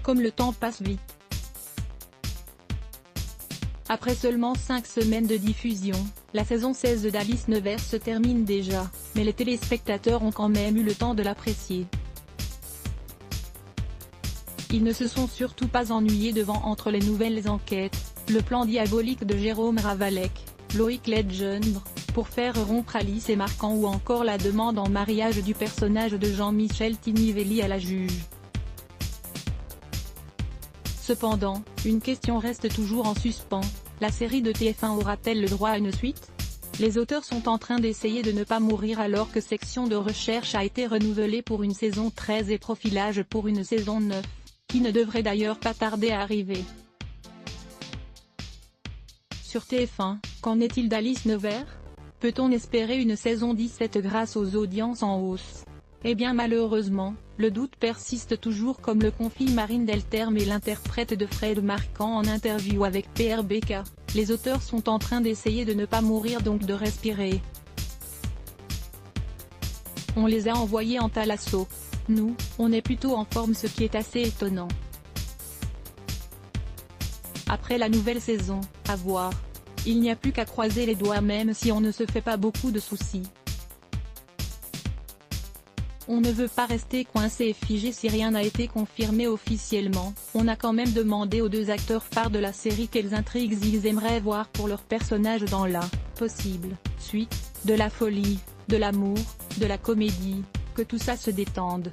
Comme le temps passe vite. Après seulement 5 semaines de diffusion, la saison 16 d'Alice Nevers se termine déjà, mais les téléspectateurs ont quand même eu le temps de l'apprécier. Ils ne se sont surtout pas ennuyés devant Entre les nouvelles enquêtes, le plan diabolique de Jérôme Ravalec, Loïc Legendre, pour faire rompre Alice et Marquand ou encore la demande en mariage du personnage de Jean-Michel Tinivelli à la juge. Cependant, une question reste toujours en suspens, la série de TF1 aura-t-elle le droit à une suite ? Les auteurs sont en train d'essayer de ne pas mourir alors que Section de recherche a été renouvelée pour une saison 13 et Profilage pour une saison 9, qui ne devrait d'ailleurs pas tarder à arriver. Sur TF1, qu'en est-il d'Alice Nevers ? Peut-on espérer une saison 17 grâce aux audiences en hausse ? Eh bien malheureusement, le doute persiste toujours comme le confie Marine Delterme et l'interprète de Fred Marquand en interview avec PRBK, les auteurs sont en train d'essayer de ne pas mourir donc de respirer. On les a envoyés en thalasso. Nous, on est plutôt en forme ce qui est assez étonnant. Après la nouvelle saison, à voir. Il n'y a plus qu'à croiser les doigts même si on ne se fait pas beaucoup de soucis. On ne veut pas rester coincé et figé si rien n'a été confirmé officiellement, on a quand même demandé aux 2 acteurs phares de la série quelles intrigues ils aimeraient voir pour leurs personnages dans la possible suite, de la folie, de l'amour, de la comédie, que tout ça se détende.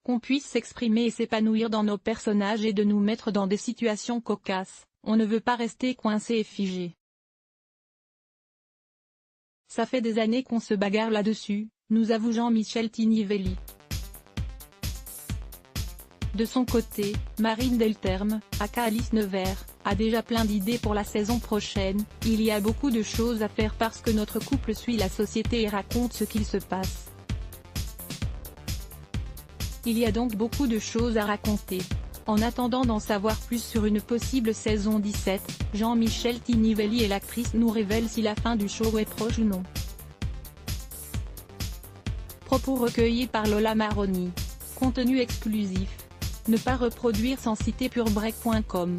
Qu'on puisse s'exprimer et s'épanouir dans nos personnages et de nous mettre dans des situations cocasses, on ne veut pas rester coincé et figé. Ça fait des années qu'on se bagarre là-dessus, nous avoue Jean-Michel Tinivelli. De son côté, Marine Delterme, aka Alice Nevers, a déjà plein d'idées pour la saison prochaine, il y a beaucoup de choses à faire parce que notre couple suit la société et raconte ce qu'il se passe. Il y a donc beaucoup de choses à raconter. En attendant d'en savoir plus sur une possible saison 17, Jean-Michel Tinivelli et l'actrice nous révèlent si la fin du show est proche ou non. Propos recueillis par Lola Maroni. Contenu exclusif. Ne pas reproduire sans citer purebreak.com.